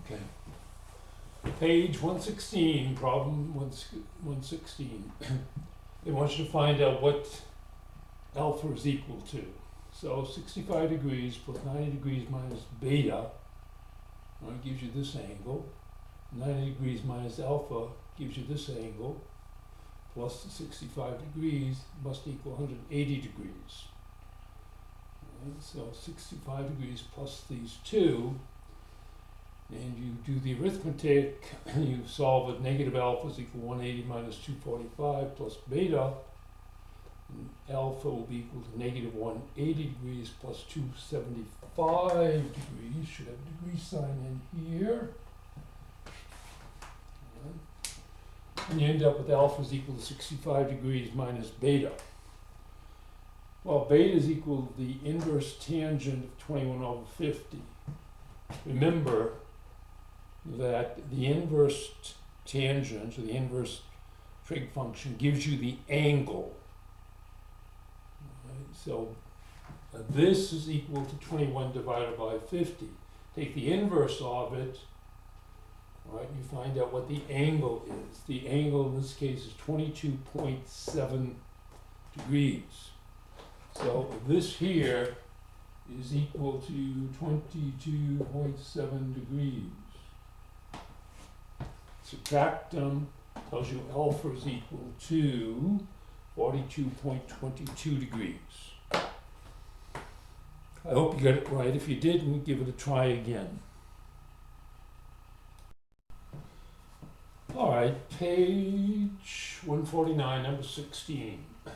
Okay. Page 116, problem 116. They want you to find out what alpha is equal to. So 65 degrees plus 90 degrees minus beta gives you this angle. 90 degrees minus alpha gives you this angle. Plus the 65 degrees must equal 180 degrees. Right, so 65 degrees plus these two, and you do the arithmetic, you solve it. Negative alpha is equal to 180 minus 245 plus beta. And alpha will be equal to negative 180 degrees plus 275 degrees. Should have a degree sign in here. And you end up with alpha is equal to 65 degrees minus beta. Well, beta is equal to the inverse tangent of 21 over 50. Remember that the inverse tangent, or the inverse trig function, gives you the angle. Right? So this is equal to 21 divided by 50. Take the inverse of it, right? You find out what the angle is. The angle in this case is 22.7 degrees. So this here is equal to 22.7 degrees. Subtract them, tells you alpha is equal to 42.22 degrees. I hope you got it right. If you didn't, give it a try again. All right, page 149, number 16. You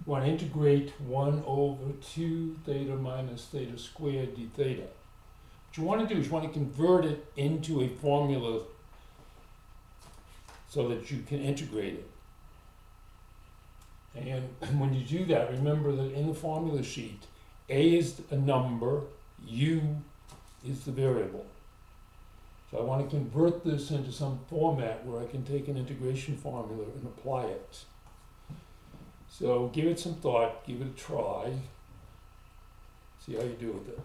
want to integrate 1 over 2 theta minus theta squared d theta. What you want to do is you want to convert it into a formula so that you can integrate it. And when you do that, remember that in the formula sheet, a is a number, u is the variable. So I want to convert this into some format where I can take an integration formula and apply it. So give it some thought, give it a try, see how you do with it.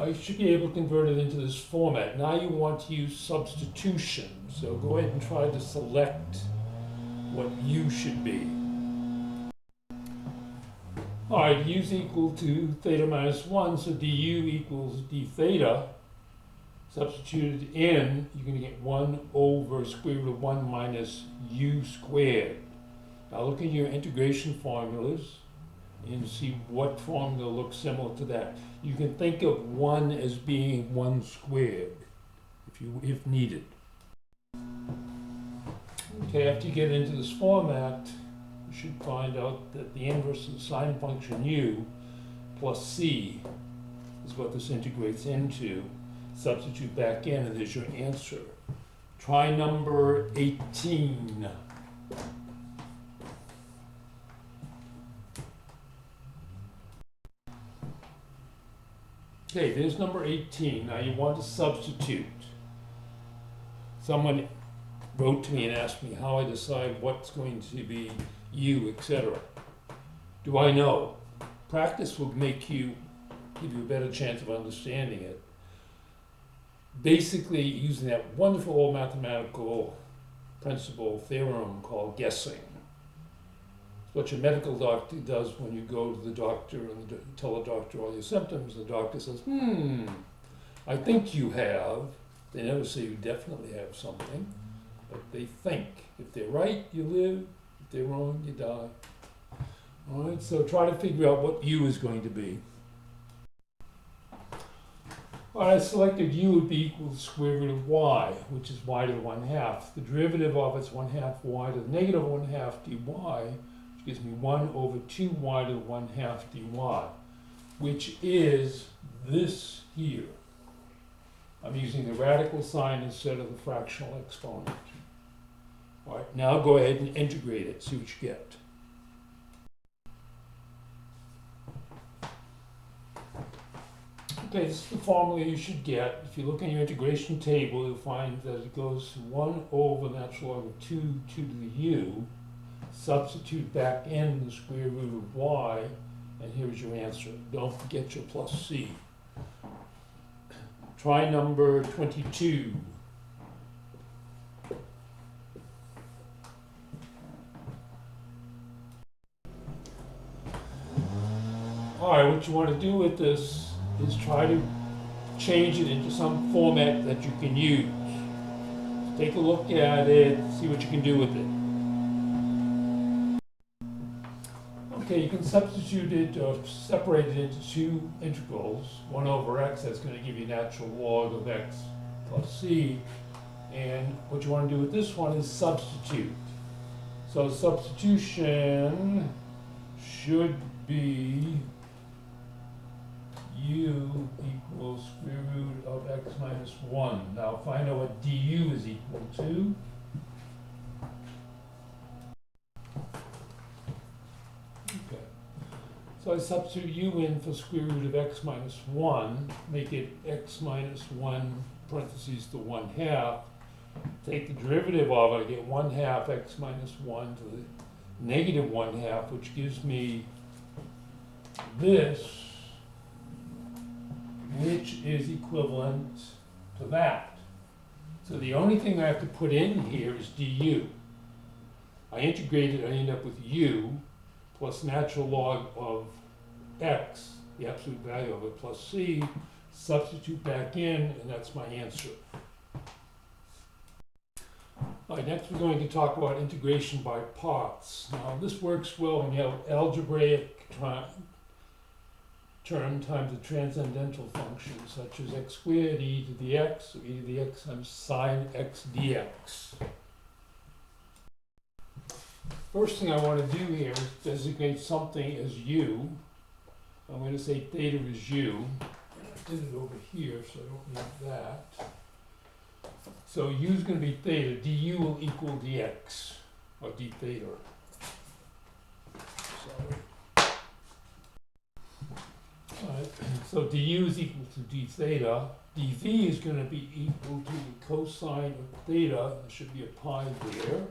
You should be able to convert it into this format. Now you want to use substitution, so go ahead and try to select what u should be. All right, u is equal to theta minus 1, so du equals d theta. Substituted in, you're going to get 1 over square root of 1 minus u squared. Now look at your integration formulas and see what formula looks similar to that. You can think of 1 as being 1 squared, if needed. Okay, after you get into this format, you should find out that the inverse of the sine function u plus c is what this integrates into. Substitute back in, and there's your answer. Try number 18. Okay, there's number 18. Now you want to substitute. Someone wrote to me and asked me how I decide what's going to be u, etc. Do I know? Practice will give you a better chance of understanding it. Basically, using that wonderful old mathematical principle theorem called guessing. It's what your medical doctor does when you go to the doctor and tell the doctor all your symptoms. The doctor says, I think you have. They never say you definitely have something, but they think. If they're right, you live. If they're wrong, you die. All right, so try to figure out what u is going to be. All right, I selected u would be equal to the square root of y, which is y to the 1/2. The derivative of it's 1/2 y to the negative 1/2 dy, which gives me 1 over 2y to the 1/2 dy, which is this here. I'm using the radical sign instead of the fractional exponent. All right, now go ahead and integrate it, see what you get. Okay, this is the formula you should get. If you look in your integration table, you'll find that it goes 1 over natural log of 2 to the u. Substitute back in the square root of y, and here's your answer. Don't forget your plus c. Try number 22. Alright, what you want to do with this is try to change it into some format that you can use. Take a look at it, see what you can do with it. Okay, you can substitute it or separate it into two integrals. 1 over x, that's going to give you natural log of x plus c. And what you want to do with this one is substitute. So substitution should be u equals square root of x minus 1. Now find out what du is equal to. Okay. So I substitute u in for square root of x minus 1, make it x minus 1 parentheses to 1/2. Take the derivative of it, I get 1/2 x minus 1 to the negative 1/2, which gives me this, which is equivalent to that. So the only thing I have to put in here is du. I integrate it, I end up with u plus natural log of x, the absolute value of it, plus c, substitute back in, and that's my answer. All right, next we're going to talk about integration by parts. Now this works well when you have algebraic term times a transcendental function, such as x squared e to the x, or e to the x times sine x dx. First thing I want to do here is designate something as u. I'm going to say theta is u. I did it over here, so I don't need that. So u is going to be theta. Du will equal dx, or d theta. Sorry. Alright, so du is equal to d theta. dv is going to be equal to the cosine of theta. There should be a pi there.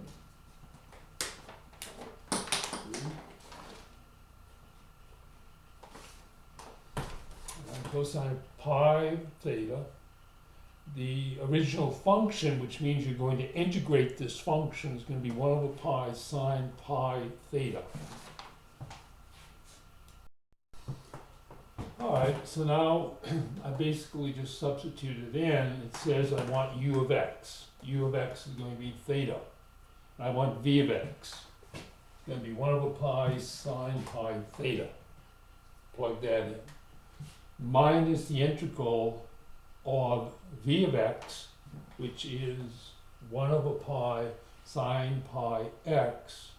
And cosine of pi theta. The original function, which means you're going to integrate this function, is going to be 1 over pi sine pi theta. Alright, so now I basically just substituted in. It says I want u of x. U of x is going to be theta. And I want v of x. It's going to be 1 over pi sine pi theta. Plug that in. Minus the integral of v of x, which is 1 over pi sine pi x,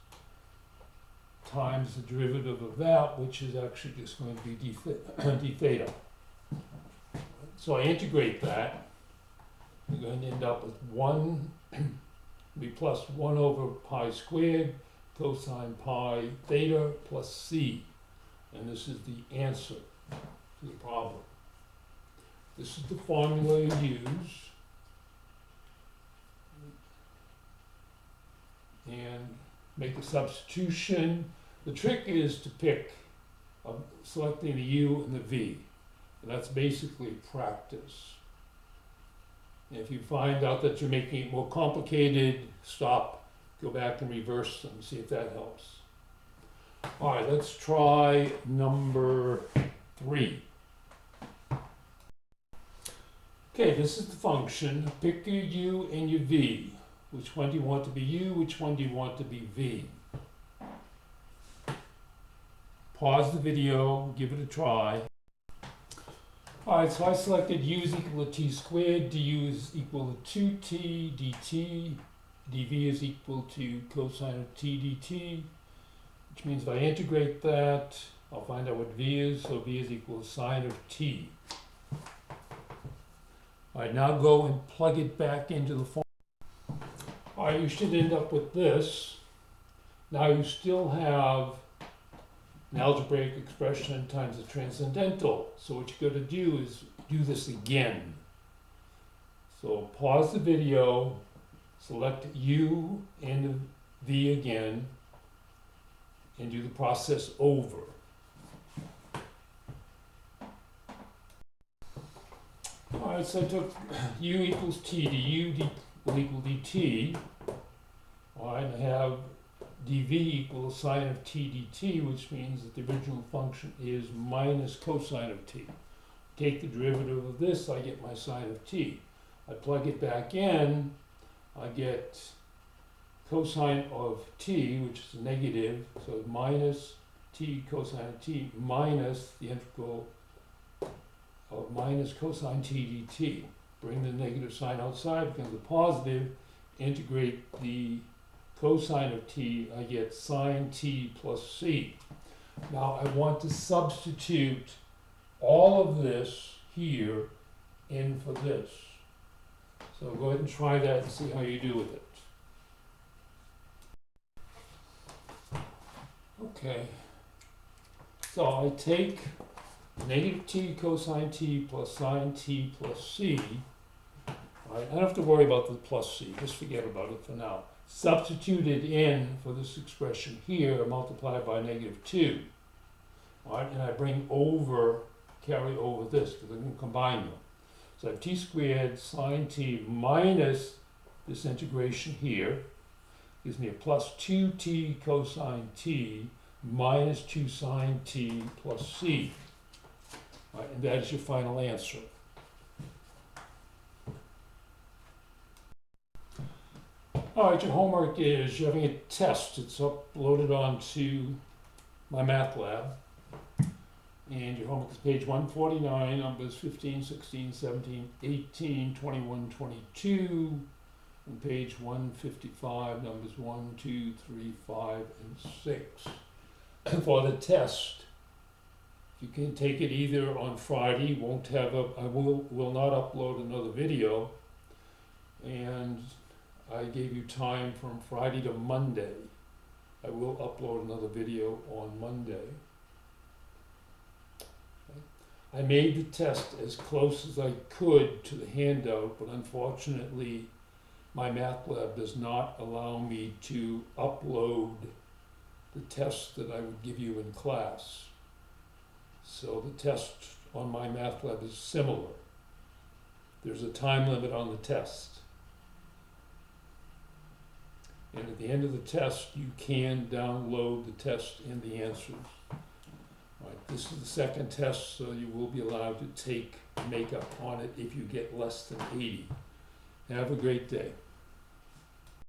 times the derivative of that, which is actually just going to be d theta. So I integrate that. We're going to end up with 1, be plus 1 over pi squared cosine pi theta plus c. And this is the answer to the problem. This is the formula you use. And make a substitution. The trick is to pick, selecting the u and the v. And that's basically practice. And if you find out that you're making it more complicated, stop, go back and reverse them, see if that helps. All right, let's try number 3. Okay, this is the function. Pick your u and your v. Which one do you want to be u? Which one do you want to be v? Pause the video, give it a try. Alright, so I selected u is equal to t squared, du is equal to 2t dt, dv is equal to cosine of t dt, which means if I integrate that, I'll find out what v is, so v is equal to sine of t. Alright, now go and plug it back into the form. Alright, you should end up with this. Now you still have an algebraic expression times the transcendental. So what you got to do is do this again. So pause the video, select u and v again, and do the process over. All Alright, so I took u equals t du will equal dt. Alright, and I have dv equals sine of t dt, which means that the original function is minus cosine of t. Take the derivative of this, I get my sine of t. I plug it back in, I get cosine of t, which is negative, so minus t cosine of t minus the integral of minus cosine t dt. Bring the negative sign outside, becomes a positive, integrate the cosine of t, I get sine t plus c. Now I want to substitute all of this here in for this. So go ahead and try that and see how you do with it. Okay. So I take negative t cosine t plus sine t plus c. All right, I don't have to worry about the plus c, just forget about it for now. Substitute it in for this expression here, multiplied by negative 2. All right, and I carry over this, because I'm going to combine them. So I have t squared sine t minus this integration here, gives me a plus 2t cosine t minus 2 sine t plus c. All right, and that is your final answer. All right, your homework is you're having a test. It's uploaded onto my math lab. And your homework is page 149, numbers 15, 16, 17, 18, 21, 22. And page 155, numbers 1, 2, 3, 5, and 6. For the test, you can take it either on Friday, I will not upload another video, and I gave you time from Friday to Monday. I will upload another video on Monday. I made the test as close as I could to the handout, but unfortunately, my math lab does not allow me to upload the test that I would give you in class. So the test on my math lab is similar. There's a time limit on the test. And at the end of the test, you can download the test and the answers. All right, this is the second test, so you will be allowed to take makeup on it if you get less than 80. Have a great day.